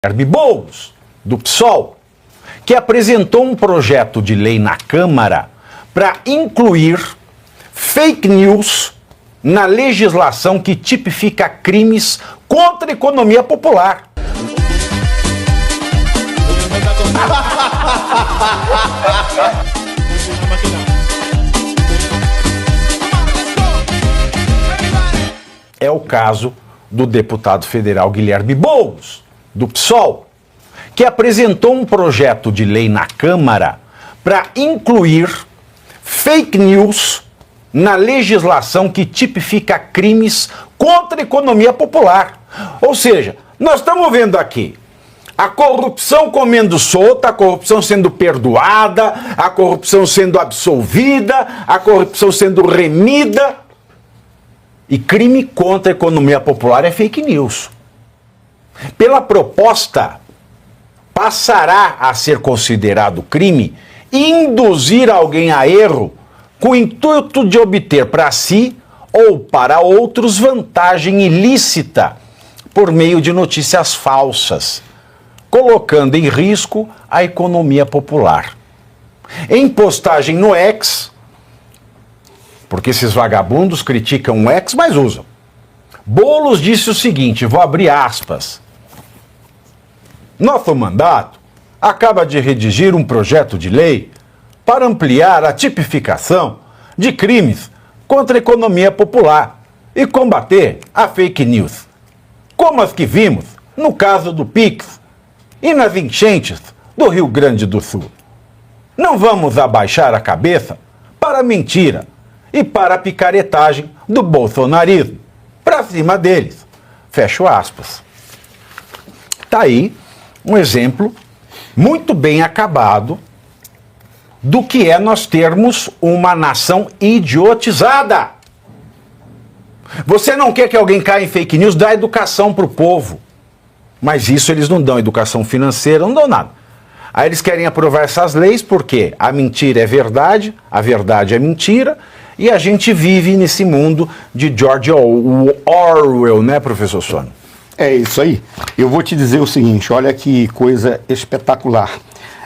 Guilherme Boulos, do PSOL, que apresentou um projeto de lei na Câmara para incluir fake news na legislação que tipifica crimes contra a economia popular. É o caso do deputado federal Guilherme Boulos, do PSOL, que apresentou um projeto de lei na Câmara para incluir fake news na legislação que tipifica crimes contra a economia popular. Ou seja, nós estamos vendo aqui a corrupção comendo solta, a corrupção sendo perdoada, a corrupção sendo absolvida, a corrupção sendo remida. E crime contra a economia popular é fake news. Pela proposta, passará a ser considerado crime induzir alguém a erro com o intuito de obter para si ou para outros vantagem ilícita por meio de notícias falsas, colocando em risco a economia popular. Em postagem no X, porque esses vagabundos criticam o X, mas usam, Boulos disse o seguinte, vou abrir aspas: nosso mandato acaba de redigir um projeto de lei para ampliar a tipificação de crimes contra a economia popular e combater a fake news, como as que vimos no caso do Pix e nas enchentes do Rio Grande do Sul. Não vamos abaixar a cabeça para a mentira e para a picaretagem do bolsonarismo, para cima deles. Fecho aspas. Tá aí um exemplo muito bem acabado do que é nós termos uma nação idiotizada. Você não quer que alguém caia em fake news? Dá educação para o povo. Mas isso eles não dão, educação financeira, não dão nada. Aí eles querem aprovar essas leis porque a mentira é verdade, a verdade é mentira, e a gente vive nesse mundo de George Orwell, né, professor Sônia? É isso aí. Eu vou te dizer o seguinte, olha que coisa espetacular.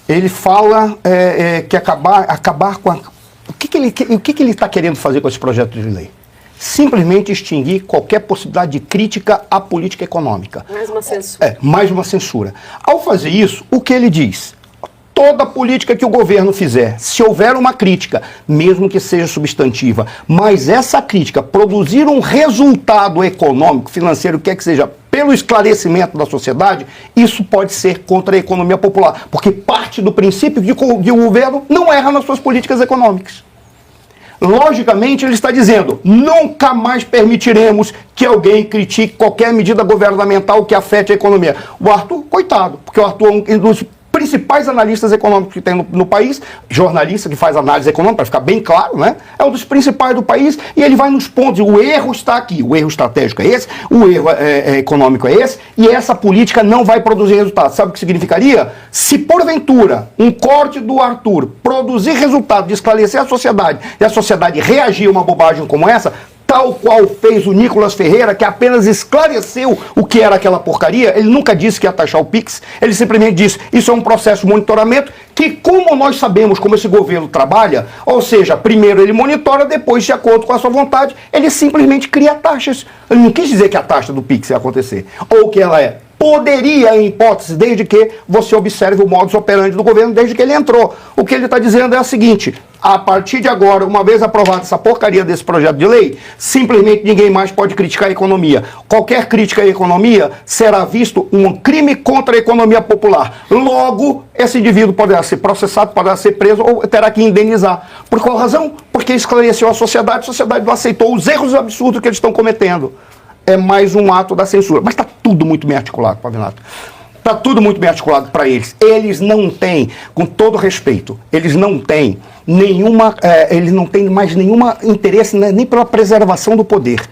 Ele fala que acabar com a... O que ele está querendo fazer com esse projeto de lei? Simplesmente extinguir qualquer possibilidade de crítica à política econômica. Mais uma censura. Mais uma censura. Ao fazer isso, o que ele diz? Toda política que o governo fizer, se houver uma crítica, mesmo que seja substantiva, mas essa crítica produzir um resultado econômico, financeiro, quer que seja, pelo esclarecimento da sociedade, isso pode ser contra a economia popular, porque parte do princípio de que o governo não erra nas suas políticas econômicas. Logicamente, ele está dizendo, nunca mais permitiremos que alguém critique qualquer medida governamental que afete a economia. O Arthur, coitado, porque o Arthur é um dos principais analistas econômicos que tem no país, jornalista que faz análise econômica, para ficar bem claro, né? É um dos principais do país e ele vai nos pontos, o erro está aqui, o erro estratégico é esse, o erro econômico é esse, e essa política não vai produzir resultado. Sabe o que significaria? Se porventura um corte do Arthur produzir resultado de esclarecer a sociedade e a sociedade reagir a uma bobagem como essa, tal qual fez o Nicolas Ferreira, que apenas esclareceu o que era aquela porcaria, ele nunca disse que ia taxar o Pix, ele simplesmente disse, isso é um processo de monitoramento, que como nós sabemos como esse governo trabalha, ou seja, primeiro ele monitora, depois, de acordo com a sua vontade, ele simplesmente cria taxas. Ele não quis dizer que a taxa do Pix ia acontecer, ou que ela é. Poderia, em hipótese, desde que você observe o modus operandi do governo desde que ele entrou. O que ele está dizendo é o seguinte, a partir de agora, uma vez aprovada essa porcaria desse projeto de lei, simplesmente ninguém mais pode criticar a economia. Qualquer crítica à economia será visto um crime contra a economia popular. Logo, esse indivíduo poderá ser processado, poderá ser preso ou terá que indenizar. Por qual razão? Porque esclareceu a sociedade não aceitou os erros absurdos que eles estão cometendo. É mais um ato da censura. Mas está tudo muito bem articulado, Pavinato. Está tudo muito bem articulado para eles. Eles não têm, com todo respeito, eles não têm mais nenhum interesse nem pela preservação do poder.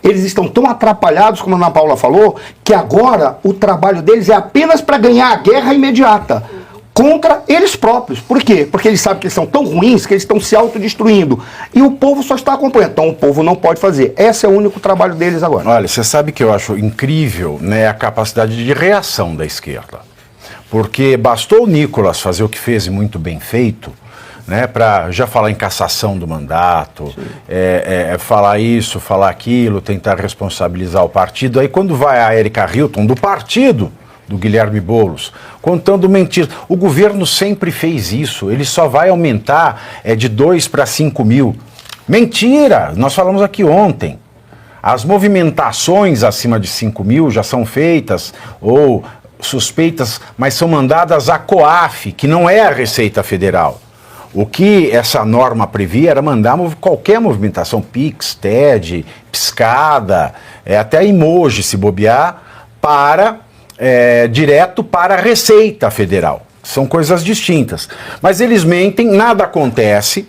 Eles estão tão atrapalhados, como a Ana Paula falou, que agora o trabalho deles é apenas para ganhar a guerra imediata. contra eles próprios. Por quê? Porque eles sabem que eles são tão ruins que eles estão se autodestruindo. E o povo só está acompanhando. Então o povo não pode fazer. Esse é o único trabalho deles agora. Olha, você sabe que eu acho incrível, né, a capacidade de reação da esquerda. Porque bastou o Nicolas fazer o que fez e muito bem feito, né, para já falar em cassação do mandato, falar isso, falar aquilo, tentar responsabilizar o partido. Aí quando vai a Erika Hilton, do partido do Guilherme Boulos, contando mentiras. O governo sempre fez isso, ele só vai aumentar de 2 para 5 mil. Mentira! Nós falamos aqui ontem. As movimentações acima de 5 mil já são feitas, ou suspeitas, mas são mandadas à COAF, que não é a Receita Federal. O que essa norma previa era mandar qualquer movimentação, Pix, TED, piscada, até emoji se bobear, direto para a Receita Federal. São coisas distintas. Mas eles mentem, nada acontece.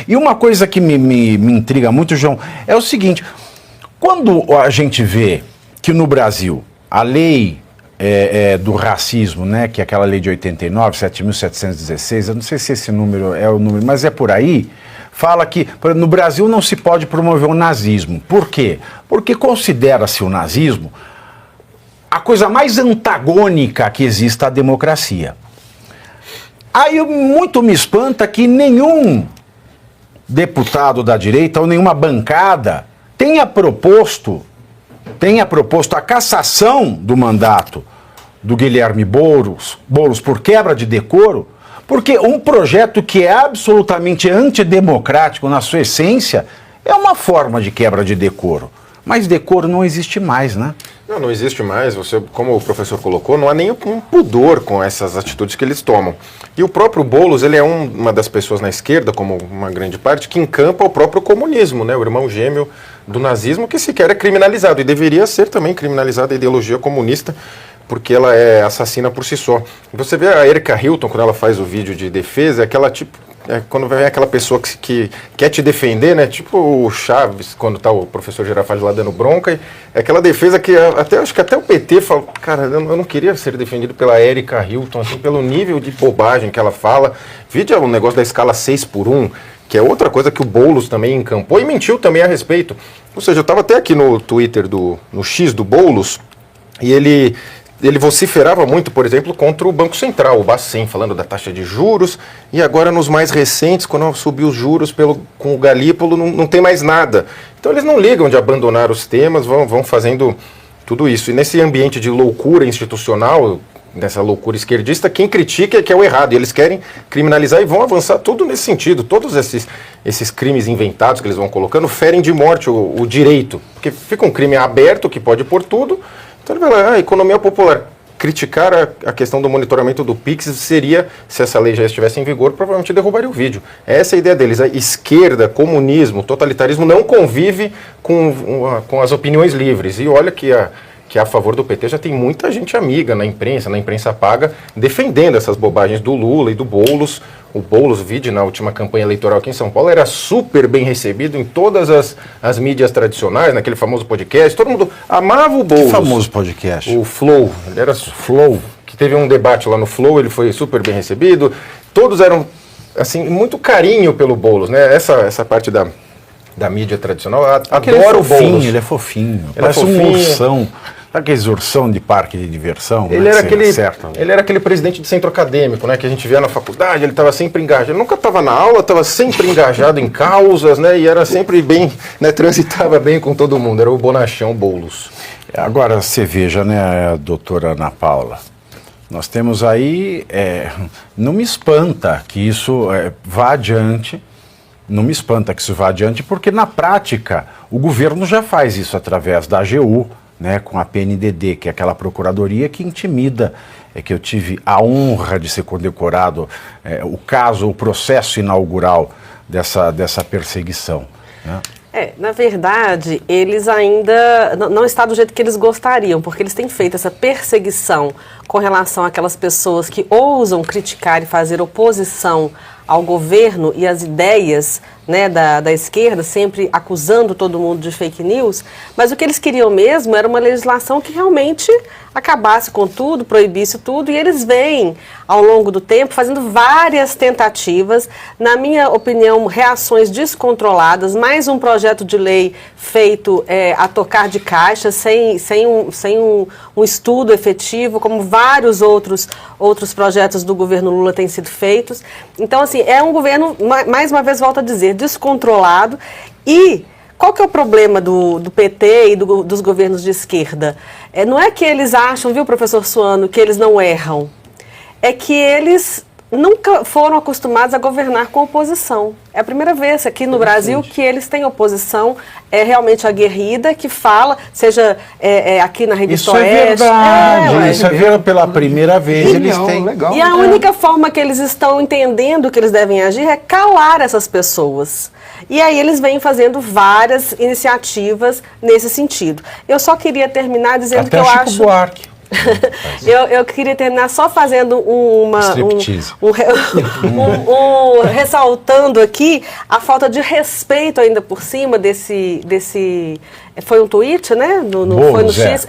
E uma coisa que me intriga muito, João, é o seguinte: quando a gente vê que no Brasil a lei do racismo, né, que é aquela lei de 89, 7.716, eu não sei se esse número é o número, mas é por aí, fala que no Brasil não se pode promover o nazismo. Por quê? Porque considera-se o nazismo a coisa mais antagônica que existe à democracia. Aí muito me espanta que nenhum deputado da direita ou nenhuma bancada tenha proposto a cassação do mandato do Guilherme Boulos por quebra de decoro, porque um projeto que é absolutamente antidemocrático na sua essência é uma forma de quebra de decoro. Mas decoro não existe mais, né? Não existe mais. Você, como o professor colocou, não há nenhum pudor com essas atitudes que eles tomam. E o próprio Boulos, ele é uma das pessoas na esquerda, como uma grande parte, que encampa o próprio comunismo, né? O irmão gêmeo do nazismo, que sequer é criminalizado. E deveria ser também criminalizada a ideologia comunista, porque ela é assassina por si só. Você vê a Erika Hilton, quando ela faz o vídeo de defesa, é aquela tipo... quando vem aquela pessoa que quer te defender, né? Tipo o Chaves, quando tá o professor Girafales lá dando bronca, é aquela defesa que acho que até o PT fala, cara, eu não queria ser defendido pela Erika Hilton, assim, pelo nível de bobagem que ela fala. Vídeo o negócio da escala 6:1, que é outra coisa que o Boulos também encampou e mentiu também a respeito. Ou seja, eu estava até aqui no Twitter, no X do Boulos, e ele vociferava muito, por exemplo, contra o Banco Central, o Bacen, falando da taxa de juros, e agora nos mais recentes, quando subiu os juros com o Galípolo, não tem mais nada. Então eles não ligam de abandonar os temas, vão fazendo tudo isso. E nesse ambiente de loucura institucional, nessa loucura esquerdista, quem critica é que é o errado, e eles querem criminalizar e vão avançar tudo nesse sentido. Todos esses crimes inventados que eles vão colocando ferem de morte o direito, porque fica um crime aberto que pode pôr tudo. Então ele vai lá, economia popular. Criticar a questão do monitoramento do Pix seria, se essa lei já estivesse em vigor, provavelmente derrubaria o vídeo. Essa é a ideia deles. A esquerda, comunismo, totalitarismo não convive com as opiniões livres. E olha que a favor do PT já tem muita gente amiga na imprensa paga, defendendo essas bobagens do Lula e do Boulos. O Boulos, vide na última campanha eleitoral aqui em São Paulo, era super bem recebido em todas as mídias tradicionais, naquele famoso podcast. Todo mundo amava o Boulos. Que famoso podcast? O Flow. Ele era Flow. Que teve um debate lá no Flow, ele foi super bem recebido. Todos eram, assim, muito carinho pelo Boulos, né? Essa parte da mídia tradicional, adoro o Boulos. Ele é fofinho. Parece um ursão. Sabe aqueles ursão de parque de diversão? Ele era aquele presidente de centro acadêmico, né, que a gente via na faculdade, ele estava sempre engajado. Ele nunca estava na aula, estava sempre engajado em causas, né, e era sempre bem, né, transitava bem com todo mundo. Era o bonachão Boulos. Agora, você veja, né, doutora Ana Paula, nós temos aí, não me espanta que isso vá adiante, porque na prática o governo já faz isso através da AGU, né, com a PNDD, que é aquela procuradoria que intimida, que eu tive a honra de ser condecorado o processo inaugural dessa perseguição, né? Na verdade, eles ainda não está do jeito que eles gostariam, porque eles têm feito essa perseguição com relação àquelas pessoas que ousam criticar e fazer oposição ao governo e às ideias né, da esquerda, sempre acusando todo mundo de fake news, mas o que eles queriam mesmo era uma legislação que realmente acabasse com tudo, proibisse tudo, e eles vêm, ao longo do tempo, fazendo várias tentativas, na minha opinião, reações descontroladas, mais um projeto de lei feito a tocar de caixa, sem um estudo efetivo, como vários outros projetos do governo Lula têm sido feitos. Então, assim, é um governo, mais uma vez volto a dizer, descontrolado. E qual que é o problema do PT e dos governos de esquerda? Não é que eles acham, viu, professor Suano, que eles não erram. É que eles nunca foram acostumados a governar com oposição. É a primeira vez aqui no Brasil que eles têm oposição realmente aguerrida, que fala, seja aqui na Revista Oeste. Isso é verdade, isso é pela primeira vez eles têm. Legal. E a única forma que eles estão entendendo que eles devem agir é calar essas pessoas. E aí eles vêm fazendo várias iniciativas nesse sentido. Eu só queria terminar dizendo Até que eu Chico acho... Buarque. eu queria terminar só fazendo ressaltando aqui a falta de respeito ainda por cima desse foi um tweet, né? Foi no X,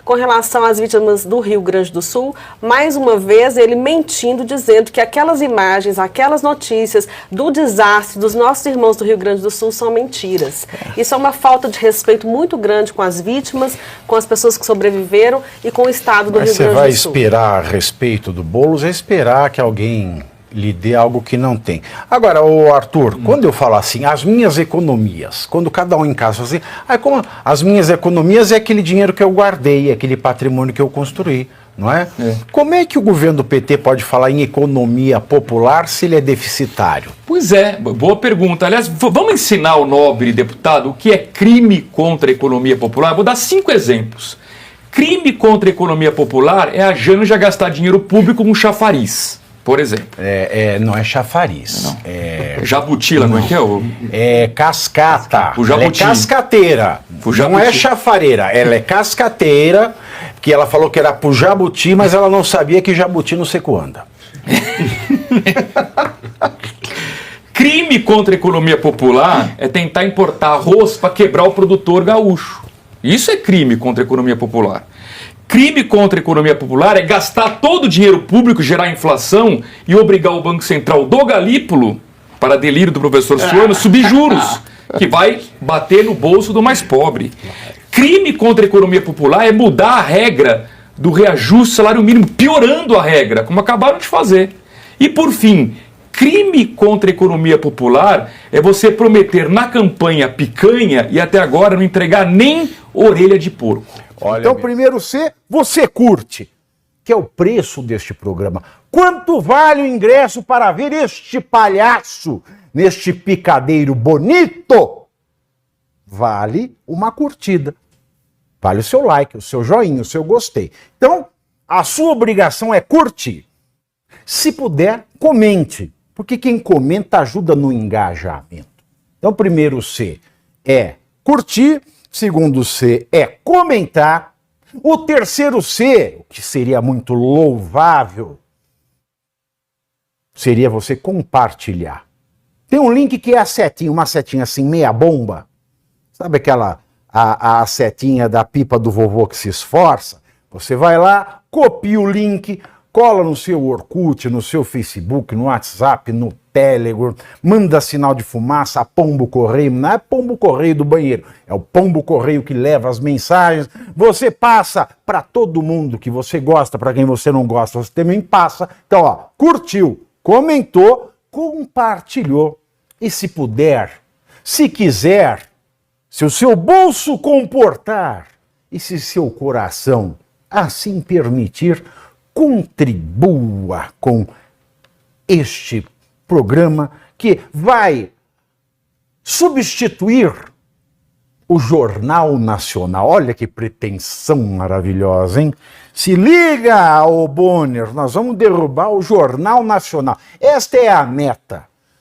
com relação às vítimas do Rio Grande do Sul. Mais uma vez, ele mentindo, dizendo que aquelas imagens, aquelas notícias do desastre dos nossos irmãos do Rio Grande do Sul são mentiras. Isso é uma falta de respeito muito grande com as vítimas, com as pessoas que sobreviveram e com o Estado do Rio Grande do Sul. Você vai esperar a respeito do Boulos, é esperar que alguém lhe dê algo que não tem. Agora, Arthur, quando eu falo assim, as minhas economias, quando cada um em casa fala assim, como as minhas economias é aquele dinheiro que eu guardei, aquele patrimônio que eu construí, não é? Como é que o governo do PT pode falar em economia popular se ele é deficitário? Pois é, boa pergunta. Aliás, vamos ensinar o nobre deputado o que é crime contra a economia popular? Vou dar 5 exemplos. Crime contra a economia popular é a Janja gastar dinheiro público com chafariz, por exemplo. Não é chafariz. Não. Jabutila, não é que é? É cascata. O jabuti. Ela é cascateira. Não é chafareira. Ela é cascateira, que ela falou que era pro jabuti, mas ela não sabia que jabuti no seco anda. Crime contra a economia popular é tentar importar arroz para quebrar o produtor gaúcho. Isso é crime contra a economia popular. Crime contra a economia popular é gastar todo o dinheiro público, gerar inflação e obrigar o Banco Central do Galípolo, para delírio do professor Suano, subir juros, que vai bater no bolso do mais pobre. Crime contra a economia popular é mudar a regra do reajuste do salário mínimo, piorando a regra, como acabaram de fazer. E por fim, crime contra a economia popular é você prometer na campanha picanha e até agora não entregar nem orelha de porco. Então, primeiro C, você curte, que é o preço deste programa. Quanto vale o ingresso para ver este palhaço neste picadeiro bonito? Vale uma curtida. Vale o seu like, o seu joinha, o seu gostei. Então, a sua obrigação é curtir. Se puder, comente, porque quem comenta ajuda no engajamento. Então, primeiro C é curtir. Segundo C é comentar. O terceiro C, o que seria muito louvável, seria você compartilhar. Tem um link que é a setinha, uma setinha assim, meia bomba. Sabe aquela, a setinha da pipa do vovô que se esforça? Você vai lá, copia o link, cola no seu Orkut, no seu Facebook, no WhatsApp, no Telegram, manda sinal de fumaça, pombo correio, não é pombo correio do banheiro, é o pombo correio que leva as mensagens, você passa para todo mundo que você gosta, para quem você não gosta, você também passa. Então, ó, curtiu, comentou, compartilhou, e se puder, se quiser, se o seu bolso comportar, e se seu coração assim permitir, contribua com este programa que vai substituir o Jornal Nacional. Olha que pretensão maravilhosa, hein? Se liga, ô Bonner, nós vamos derrubar o Jornal Nacional. Esta é a meta.